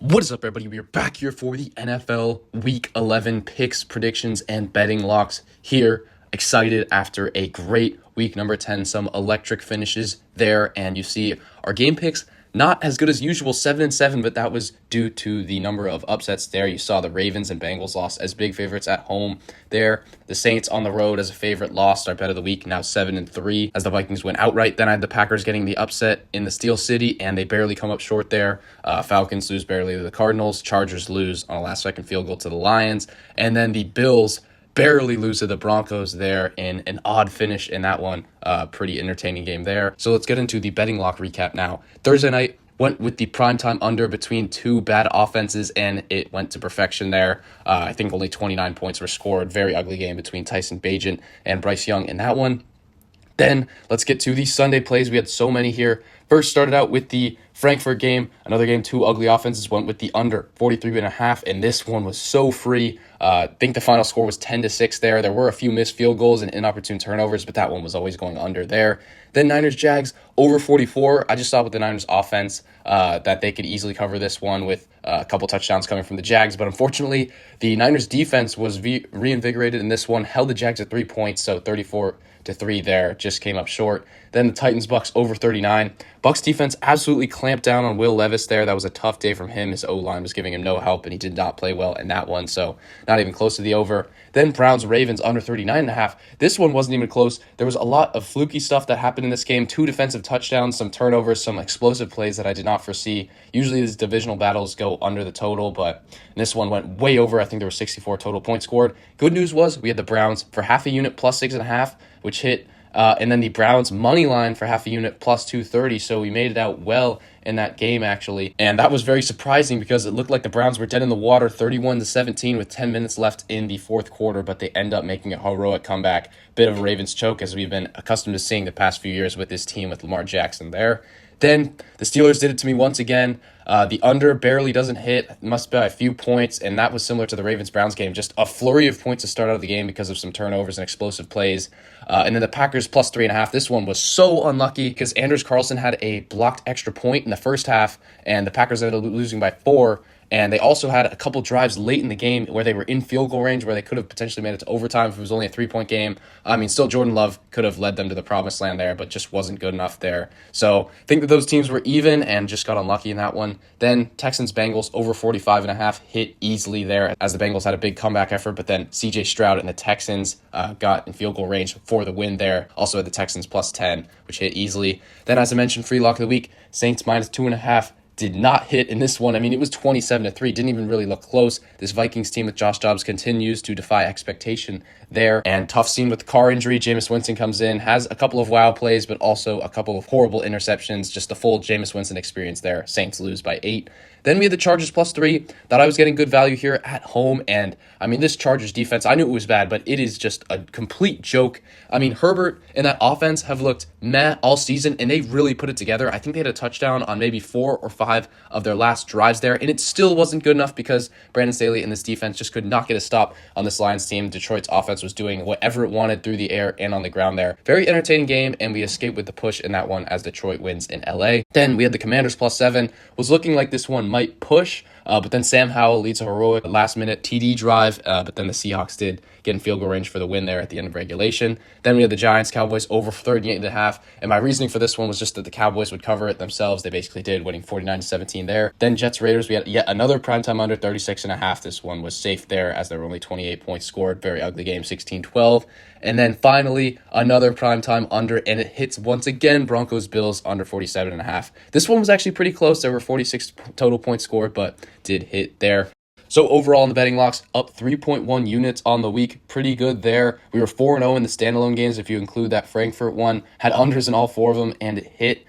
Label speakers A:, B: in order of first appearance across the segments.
A: What is up, everybody? We are back here for the NFL Week 11 picks, predictions, and betting locks here. Excited after a great week number 10, some electric finishes there, and you see our game picks not as good as usual, 7-7, but that was due to the number of upsets there. You saw the Ravens and Bengals lost as big favorites at home there. The Saints on the road as a favorite lost our bet of the week, now 7-3, as the Vikings went outright. Then I had the Packers getting the upset in the Steel City, and they barely come up short there. Falcons lose barely to the Cardinals. Chargers lose on a last-second field goal to the Lions. And then the Bills barely lose to the Broncos there in an odd finish in that one. Pretty entertaining game there. So let's get into the betting lock recap now. Thursday night, went with the primetime under between two bad offenses, and it went to perfection there. I think only 29 points were scored. Very ugly game between Tyson Bagent and Bryce Young in that one. Then let's get to the Sunday plays. We had so many here. First started out with the Frankfurt game. Another game, two ugly offenses, went with the under 43.5, and this one was so free. I think the final score was 10-6 there. There were a few missed field goals and inopportune turnovers, but that one was always going under there. Then Niners-Jags over 44. I just saw with the Niners offense that they could easily cover this one with a couple touchdowns coming from the Jags, but unfortunately, the Niners defense was reinvigorated in this one, held the Jags at 3 points, so 34-3 there, just came up short. Then the Titans-Bucks over 39. Bucks defense absolutely clamped down on Will Levis there. That was a tough day from him. His O-line was giving him no help, and he did not play well in that one, so not even close to the over. Then Browns-Ravens under 39.5. This one wasn't even close. There was a lot of fluky stuff that happened in this game. Two defensive touchdowns, some turnovers, some explosive plays that I did not foresee. Usually these divisional battles go under the total, but this one went way over. I think there were 64 total points scored. Good news was we had the Browns for half a unit plus 6.5, which hit. And then the Browns money line for half a unit plus 230. So we made it out well in that game, actually. And that was very surprising because it looked like the Browns were dead in the water, 31-17 with 10 minutes left in the fourth quarter, but they end up making a heroic comeback. Bit of a Ravens choke, as we've been accustomed to seeing the past few years with this team with Lamar Jackson there. Then the Steelers did it to me once again. The under barely doesn't hit, must be a few points, and that was similar to the Ravens-Browns game. Just a flurry of points to start out of the game because of some turnovers and explosive plays. And then the Packers plus 3.5. This one was so unlucky because Anders Carlson had a blocked extra point in the first half, and the Packers ended up losing by 4. And they also had a couple drives late in the game where they were in field goal range, where they could have potentially made it to overtime if it was only a 3-point game. I mean, still Jordan Love could have led them to the promised land there, but just wasn't good enough there. So I think that those teams were even and just got unlucky in that one. Then Texans-Bengals over 45.5 hit easily there as the Bengals had a big comeback effort, but then CJ Stroud and the Texans got in field goal range for the win there. Also had the Texans plus 10, which hit easily. Then, as I mentioned, free lock of the week, Saints minus 2.5. Did not hit in this one. I mean, it was 27-3. Didn't even really look close. This Vikings team with Josh Dobbs continues to defy expectation there. And tough scene with the car injury. Jameis Winston comes in, has a couple of wow plays, but also a couple of horrible interceptions. Just the full Jameis Winston experience there. Saints lose by 8. Then we had the Chargers plus 3. Thought I was getting good value here at home. And, I mean, this Chargers defense, I knew it was bad, but it is just a complete joke. I mean, Herbert and that offense have looked meh all season, and they really put it together. I think they had a touchdown on maybe 4 or 5 of their last drives there, and it still wasn't good enough because Brandon Staley and this defense just could not get a stop on this Lions team. Detroit's offense was doing whatever it wanted through the air and on the ground there. Very entertaining game, and we escaped with the push in that one as Detroit wins in LA. Then we had the Commanders plus 7. Was looking like this one might push, but then Sam Howell leads a heroic last-minute TD drive, but then the Seahawks did get in field goal range for the win there at the end of regulation. Then we had the Giants-Cowboys over 38.5, and my reasoning for this one was just that the Cowboys would cover it themselves. They basically did, winning 49-17 there. Then Jets-Raiders, we had yet another primetime under 36.5. This one was safe there as there were only 28 points scored. Very ugly game, 16-12. And then finally, another primetime under, and it hits once again Broncos-Bills under 47.5. This one was actually pretty close. There were 46 total points scored, but did hit there. So overall in the betting locks, up 3.1 units on the week. Pretty good there. We were 4-0 in the standalone games if you include that Frankfurt one. Had unders in all 4 of them, and it hit.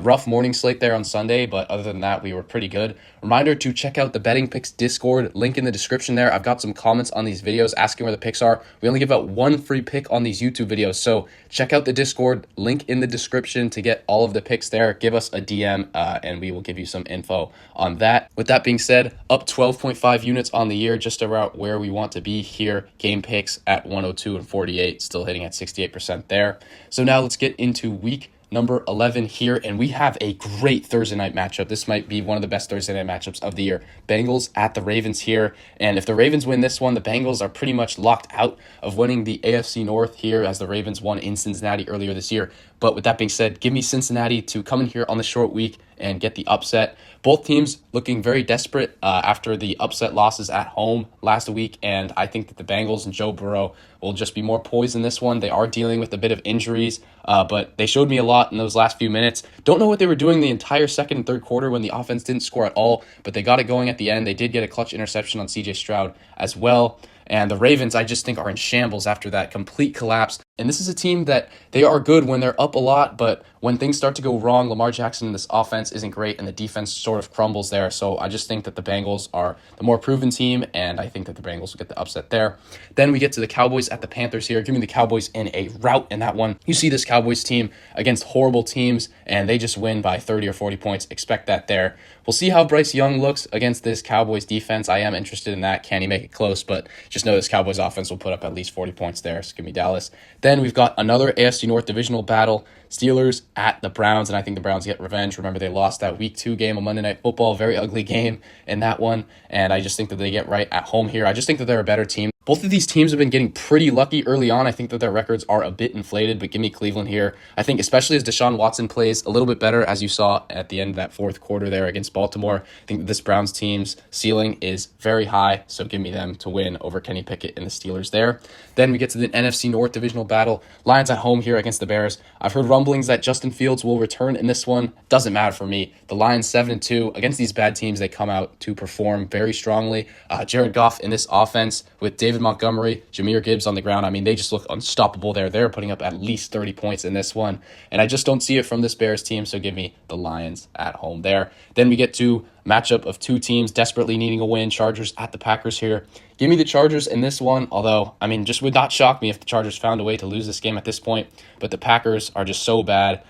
A: Rough morning slate there on Sunday, but other than that, we were pretty good. Reminder to check out the Betting Picks Discord, link in the description there. I've got some comments on these videos asking where the picks are. We only give out 1 free pick on these YouTube videos, so check out the Discord, link in the description to get all of the picks there. Give us a DM, and we will give you some info on that. With that being said, up 12.5 units on the year, just about where we want to be here. Game picks at 102 and 48, still hitting at 68% there. So now let's get into week number 11 here, and we have a great Thursday night matchup. This might be one of the best Thursday night matchups of the year. Bengals at the Ravens here, and if the Ravens win this one, the Bengals are pretty much locked out of winning the AFC North here, as the Ravens won in Cincinnati earlier this year. But with that being said, give me Cincinnati to come in here on the short week and get the upset. Both teams looking very desperate after the upset losses at home last week, and I think that the Bengals and Joe Burrow will just be more poised in this one. They are dealing with a bit of injuries, but they showed me a lot in those last few minutes. Don't know what they were doing the entire second and third quarter when the offense didn't score at all, but they got it going at the end. They did get a clutch interception on CJ Stroud as well. And the Ravens, I just think, are in shambles after that complete collapse. And this is a team that they are good when they're up a lot, but when things start to go wrong, Lamar Jackson and this offense isn't great, and the defense sort of crumbles there. So I just think that the Bengals are the more proven team, and I think that the Bengals will get the upset there. Then we get to the Cowboys at the Panthers here. Give me the Cowboys in a rout in that one. You see this Cowboys team against horrible teams, and they just win by 30 or 40 points. Expect that there. We'll see how Bryce Young looks against this Cowboys defense. I am interested in that. Can he make it close? But just know this Cowboys offense will put up at least 40 points there. So give me Dallas. Then we've got another AFC North divisional battle. Steelers at the Browns, and I think the Browns get revenge. Remember, they lost that Week 2 game on Monday Night Football. Very ugly game in that one, and I just think that they get right at home here. I just think that they're a better team. Both of these teams have been getting pretty lucky early on. I think that their records are a bit inflated, but give me Cleveland here. I think especially as Deshaun Watson plays a little bit better, as you saw at the end of that fourth quarter there against Baltimore. I think that this Browns team's ceiling is very high, so give me them to win over Kenny Pickett and the Steelers there. Then we get to the NFC North divisional battle. Lions at home here against the Bears. I've heard rumblings that Justin Fields will return in this one. Doesn't matter for me. The Lions 7-2 against these bad teams. They come out to perform very strongly. Jared Goff in this offense with David Montgomery, Jahmyr Gibbs on the ground. I mean, they just look unstoppable there. They're putting up at least 30 points in this one, and I just don't see it from this Bears team, so give me the Lions at home there. Then we get to matchup of two teams desperately needing a win, Chargers at the Packers here. Give me the Chargers in this one, although, I mean, just would not shock me if the Chargers found a way to lose this game at this point, but the Packers are just so bad.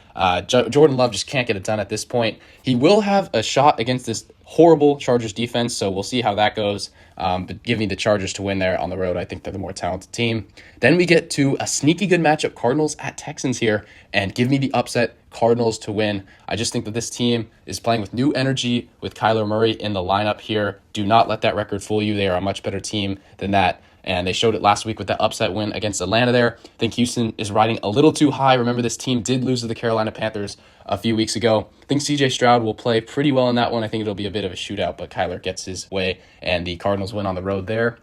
A: Jordan Love just can't get it done at this point. He will have a shot against this horrible Chargers defense, so we'll see how that goes. But give me the Chargers to win there on the road. I think they're the more talented team. Then we get to a sneaky good matchup, Cardinals at Texans here, and give me the upset, Cardinals to win. I just think that this team is playing with new energy with Kyler Murray in the lineup here. Do not let that record fool you. They are a much better team than that, and they showed it last week with that upset win against Atlanta there. I think Houston is riding a little too high. Remember, this team did lose to the Carolina Panthers a few weeks ago. I think CJ Stroud will play pretty well in that one. I think it'll be a bit of a shootout, but Kyler gets his way, and the Cardinals win on the road there.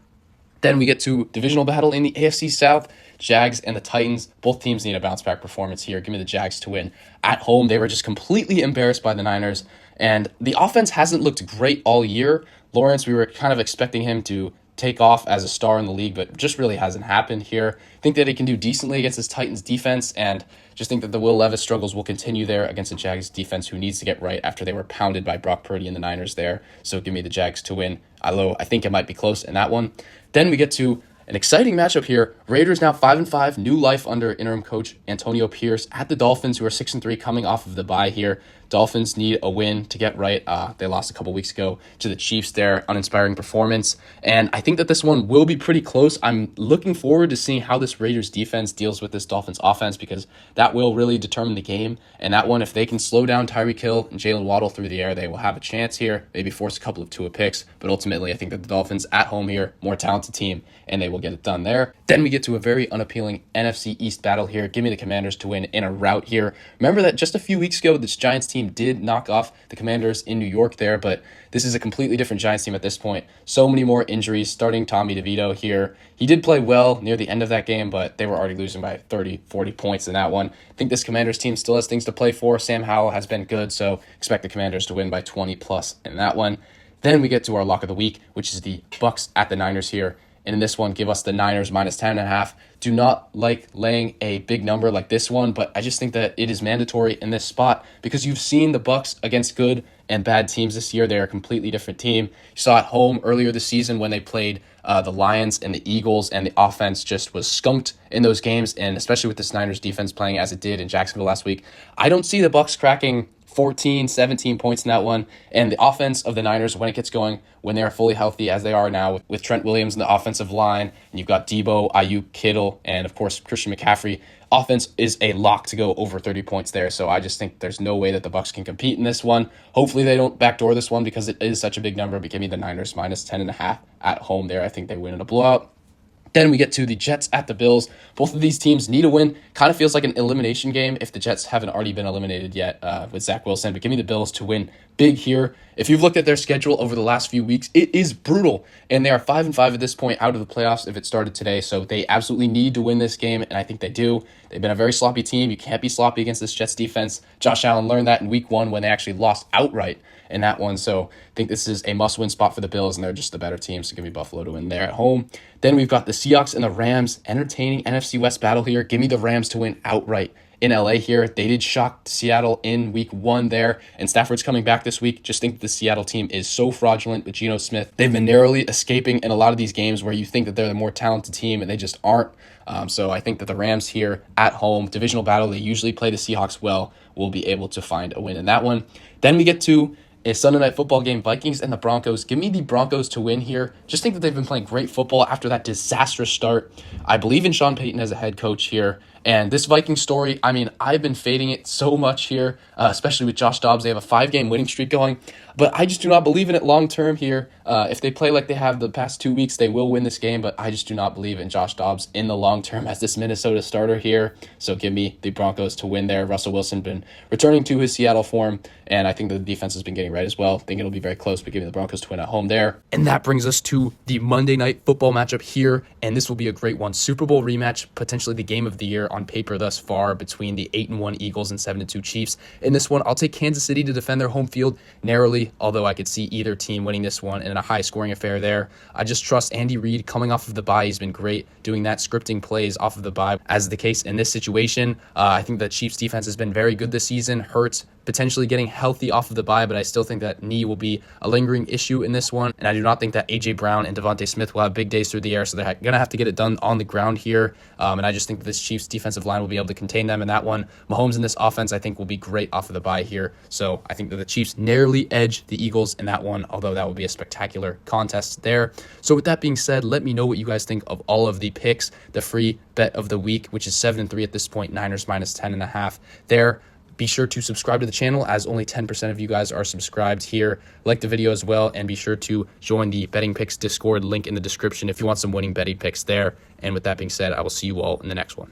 A: Then we get to divisional battle in the AFC South. Jags and the Titans. Both teams need a bounce-back performance here. Give me the Jags to win. At home, they were just completely embarrassed by the Niners, and the offense hasn't looked great all year. Lawrence, we were kind of expecting him to take off as a star in the league, but just really hasn't happened here. I think that he can do decently against this Titans defense, and just think that the Will Levis struggles will continue there against the Jags defense, who needs to get right after they were pounded by Brock Purdy and the Niners there. So give me the Jags to win, although I think it might be close in that one. Then we get to an exciting matchup here. Raiders now 5-5, new life under interim coach Antonio Pierce at the Dolphins, who are 6-3 coming off of the bye here. Dolphins need a win to get right. They lost a couple weeks ago to the Chiefs there, uninspiring performance. And I think that this one will be pretty close. I'm looking forward to seeing how this Raiders defense deals with this Dolphins offense, because that will really determine the game. And that one, if they can slow down Tyreek Hill and Jalen Waddle through the air, they will have a chance here, maybe force a couple of Tua picks. But ultimately, I think that the Dolphins at home here, more talented team, and they will get it done there. Then we get to a very unappealing NFC East battle here. Give me the Commanders to win in a rout here. Remember that just a few weeks ago, this Giants team did knock off the Commanders in New York there, but this is a completely different Giants team at this point. So many more injuries, starting Tommy DeVito here. He did play well near the end of that game, but they were already losing by 30, 40 points in that one. I think this Commanders team still has things to play for. Sam Howell has been good, so expect the Commanders to win by 20 plus in that one. Then we get to our lock of the week, which is the Bucks at the Niners here. And in this one, give us the Niners minus 10.5. Do not like laying a big number like this one, but I just think that it is mandatory in this spot because you've seen the Bucks against good and bad teams this year. They're a completely different team. You saw at home earlier this season when they played the Lions and the Eagles, and the offense just was skunked in those games, and especially with this Niners defense playing as it did in Jacksonville last week. I don't see the Bucks cracking 14, 17 points in that one. And the offense of the Niners, when it gets going, when they are fully healthy, as they are now with Trent Williams in the offensive line, and you've got Debo, Ayuk, Kittle, and of course Christian McCaffrey, offense is a lock to go over 30 points there. So I just think there's no way that the Bucs can compete in this one. Hopefully they don't backdoor this one because it is such a big number. But give me the Niners minus 10.5 at home there. I think they win in a blowout. Then we get to the Jets at the Bills. Both of these teams need a win. Kind of feels like an elimination game if the Jets haven't already been eliminated yet with Zach Wilson. But give me the Bills to win big here. If you've looked at their schedule over the last few weeks, it is brutal. And they are 5-5 at this point out of the playoffs if it started today. So they absolutely need to win this game, and I think they do. They've been a very sloppy team. You can't be sloppy against this Jets defense. Josh Allen learned that in week 1 when they actually lost outright in that one. So I think this is a must-win spot for the Bills, and they're just the better team. So give me Buffalo to win there at home. Then we've got the Seahawks and the Rams. Entertaining NFC West battle here. Give me the Rams to win outright in LA here. They did shock Seattle in week 1 there, and Stafford's coming back this week. Just think the Seattle team is so fraudulent with Geno Smith. They've been narrowly escaping in a lot of these games where you think that they're the more talented team, and they just aren't. So I think that the Rams here at home, divisional battle, they usually play the Seahawks well, will be able to find a win in that one. Then we get to a Sunday night football game, Vikings and the Broncos. Give me the Broncos to win here. Just think that they've been playing great football after that disastrous start. I believe in Sean Payton as a head coach here. And this Vikings story, I mean, I've been fading it so much here, especially with Josh Dobbs. They have a 5-game winning streak going, but I just do not believe in it long term here. If they play like they have the past 2 weeks, they will win this game, but I just do not believe in Josh Dobbs in the long term as this Minnesota starter here. So give me the Broncos to win there. Russell Wilson been returning to his Seattle form, and I think the defense has been getting right as well. I think it'll be very close, but give me the Broncos to win at home there. And that brings us to the Monday night football matchup here, and this will be a great one. Super Bowl rematch, potentially the game of the year on paper thus far between the 8-1 Eagles and 7-2 Chiefs. In this one, I'll take Kansas City to defend their home field narrowly, although I could see either team winning this one in a high-scoring affair there. I just trust Andy Reid coming off of the bye. He's been great doing that, scripting plays off of the bye, as the case in this situation. I think the Chiefs defense has been very good this season. Hurts potentially getting healthy off of the bye, but I still think that knee will be a lingering issue in this one. And I do not think that A.J. Brown and Devontae Smith will have big days through the air, so they're going to have to get it done on the ground here. And I just think that this Chiefs defensive line will be able to contain them in that one. Mahomes in this offense, I think, will be great off of the bye here. So I think that the Chiefs narrowly edge the Eagles in that one, although that will be a spectacular contest there. So with that being said, let me know what you guys think of all of the picks. The free bet of the week, which is 7-3 at this point, Niners minus 10.5 there. Be sure to subscribe to the channel, as only 10% of you guys are subscribed here. Like the video as well, and be sure to join the Betting Picks Discord, link in the description if you want some winning betting picks there. And with that being said, I will see you all in the next one.